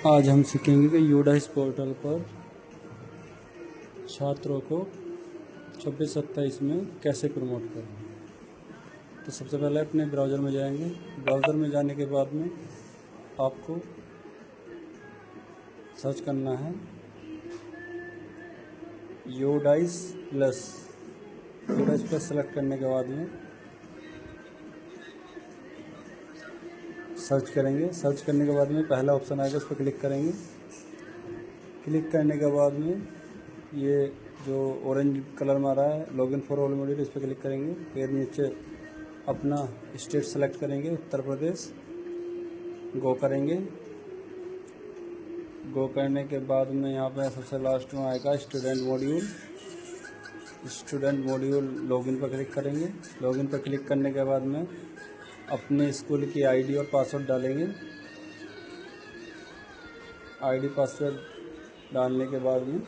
आज हम सीखेंगे कि यूडाइस पोर्टल पर छात्रों को 26-27 में कैसे प्रमोट करें। तो सबसे पहले अपने ब्राउज़र में जाएंगे। ब्राउज़र में जाने के बाद में आपको सर्च करना है UDISE plus. UDISE plus select करने के बाद में सर्च करेंगे। सर्च करने के बाद में पहला ऑप्शन आएगा, उस पर क्लिक करेंगे। क्लिक करने के बाद में ये जो ऑरेंज कलर में आ रहा है लॉगिन फॉर ऑल मॉड्यूल, इस पर क्लिक करेंगे। फिर नीचे अपना स्टेट सेलेक्ट करेंगे, उत्तर प्रदेश। गो करेंगे। गो करने के बाद में यहाँ पर सबसे लास्ट में आएगा student module. Student module login पर क्लिक करेंगे। लॉगिन पर क्लिक करने के बाद में अपने स्कूल की आईडी और पासवर्ड डालेंगे। आईडी पासवर्ड डालने के बाद में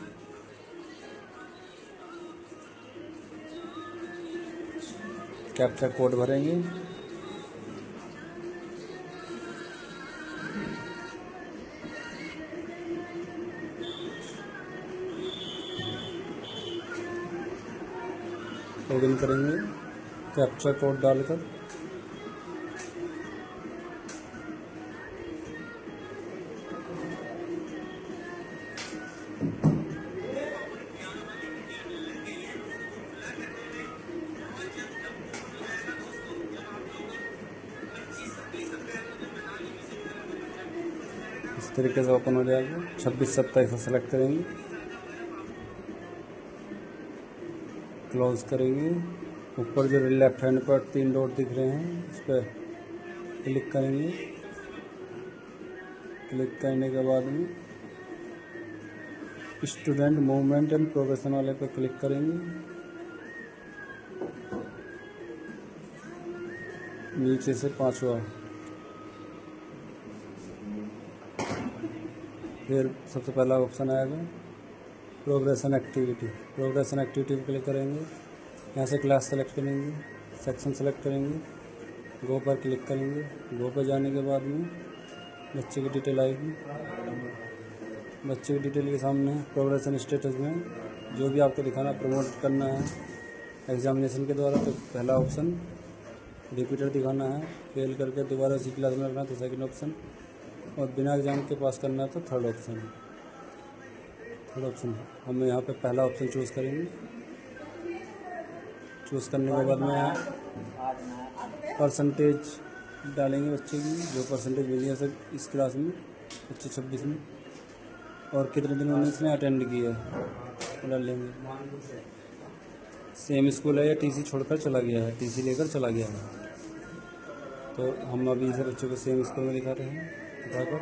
कैप्चा कोड भरेंगे। लॉगिन करेंगे कैप्चा कोड डालकर। इस तरीके से ओपन हो जाएगा। 26-27 सेलेक्ट करेंगे, क्लोज करेंगे। ऊपर जो लेफ्ट हैंड पर 3 डॉट दिख रहे हैं उस पर क्लिक करेंगे। क्लिक करने के बाद में स्टूडेंट मूवमेंट एंड प्रोग्रेशन वाले पर क्लिक करेंगे। नीचे से 5वां, फिर सबसे पहला ऑप्शन आएगा प्रोग्रेशन एक्टिविटी। प्रोग्रेशन एक्टिविटी पर क्लिक करेंगे। यहाँ से क्लास सेलेक्ट करेंगे, सेक्शन सेलेक्ट करेंगे, गो पर क्लिक करेंगे। गो पर जाने के बाद में बच्चे की डिटेल आएगी। बच्चे की डिटेल के सामने प्रोग्रेशन स्टेटस में जो भी आपको दिखाना प्रमोट करना है एग्जामिनेशन के द्वारा, तो पहला ऑप्शन। रिपीटर दिखाना है, फेल करके दोबारा उसी क्लास में रखना तो सेकंड ऑप्शन, और बिना एग्जाम के पास करना है तो थर्ड ऑप्शन। हम यहाँ पे पहला ऑप्शन चूज़ करेंगे। चूज़ करने के बाद में परसेंटेज डालेंगे बच्चे की, जो परसेंटेज मिली है सर इस क्लास में 25-26 में, और कितने दिन उसने अटेंड किया है डाल लेंगे। सेम स्कूल है या टीसी छोड़कर चला गया है, टीसी लेकर चला गया है, तो हम अभी से बच्चों को सेम स्कूल में दिखा रहे हैं। दिखाकर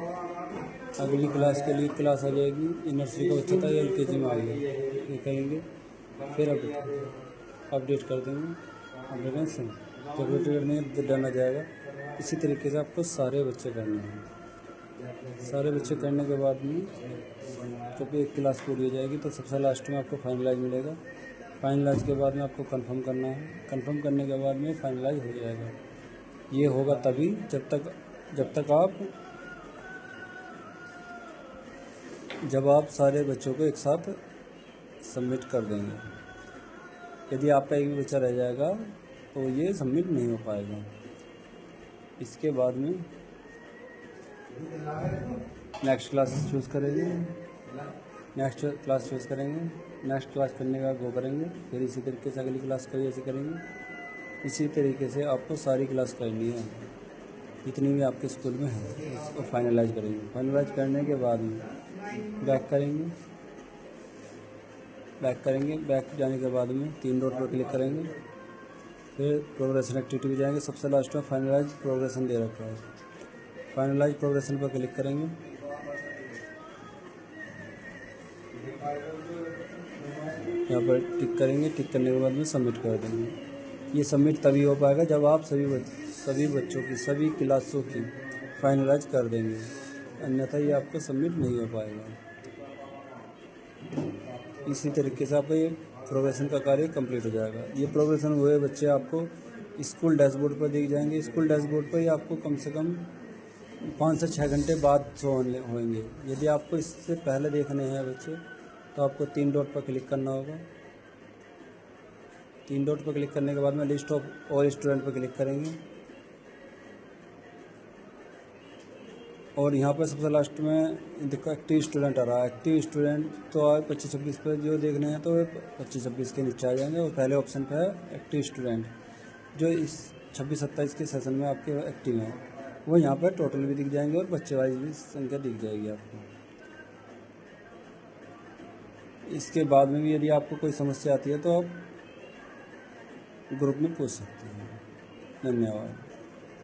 अगली क्लास के लिए क्लास आ जाएगी। ये नर्सरी का बच्चा था, ये एलकेजी में आ गया, ये करेंगे। फिर अपडेट कर देंगे। अपडेट से जब अपडेट करने तो डन आ जाएगा। इसी तरीके से आपको सारे बच्चे करना है। सारे बच्चे करने के बाद में जब एक क्लास पूरी हो जाएगी तो सबसे लास्ट में आपको फाइनलाइज मिलेगा। फाइनलाइज के बाद में आपको कंफर्म करना है। कंफर्म करने के बाद में फाइनलाइज हो जाएगा। ये होगा तभी जब आप सारे बच्चों को एक साथ सबमिट कर देंगे। यदि आपका एक भी बच्चा रह जाएगा तो ये सबमिट नहीं हो पाएगा। इसके बाद में नेक्स्ट क्लास चूज़ करेंगे। नेक्स्ट क्लास चूज़ करेंगे। नेक्स्ट क्लास करने का गो करेंगे। फिर इसी तरीके से अगली क्लास का भी ऐसे करेंगे। इसी तरीके से आपको सारी क्लास करनी है, जितनी भी आपके स्कूल में है, उसको फाइनलाइज करेंगे। फाइनलाइज करने के बाद में बैक करेंगे। बैक जाने के बाद में 3 डॉट पर क्लिक करेंगे। फिर प्रोग्रेशन एक्टिविटी में जाएंगे। सबसे लास्ट में फाइनलाइज प्रोग्रेशन दे रखा है, फाइनलाइज प्रोग्रेशन पर क्लिक करेंगे। यहाँ पर टिक करेंगे। टिक करने के बाद में सबमिट कर देंगे। ये सबमिट तभी हो पाएगा जब आप सभी बच्चों की सभी क्लासों की फाइनलाइज कर देंगे, अन्यथा ये आपको सबमिट नहीं हो पाएगा। इसी तरीके से आपका ये प्रोग्रेशन का कार्य कंप्लीट हो जाएगा। ये प्रोग्रेशन हुए बच्चे आपको स्कूल डैशबोर्ड पर दिख जाएंगे। स्कूल डैशबोर्ड पर ही आपको कम से कम 5 से 6 घंटे बाद शो होंगे। यदि आपको इससे पहले देखने हैं बच्चे तो आपको 3 डॉट पर क्लिक करना होगा। 3 डॉट पर क्लिक करने के बाद में लिस्ट ऑफ ऑल स्टूडेंट पर क्लिक करेंगे और यहाँ पर सबसे लास्ट में देखो एक्टिव स्टूडेंट आ रहा है। एक्टिव स्टूडेंट तो आप 25-26 पर जो देखने हैं तो 25-26 के नीचे आ जाएंगे और पहले ऑप्शन पर है एक्टिव स्टूडेंट जो इस 26-27 के सेशन में आपके एक्टिव हैं, वो यहाँ पर टोटल भी दिख जाएंगे और बच्चे वाइज भी संख्या दिख जाएगी आपको। इसके बाद में भी यदि आपको कोई समस्या आती है तो आप ग्रुप में पूछ सकते हैं। धन्यवाद।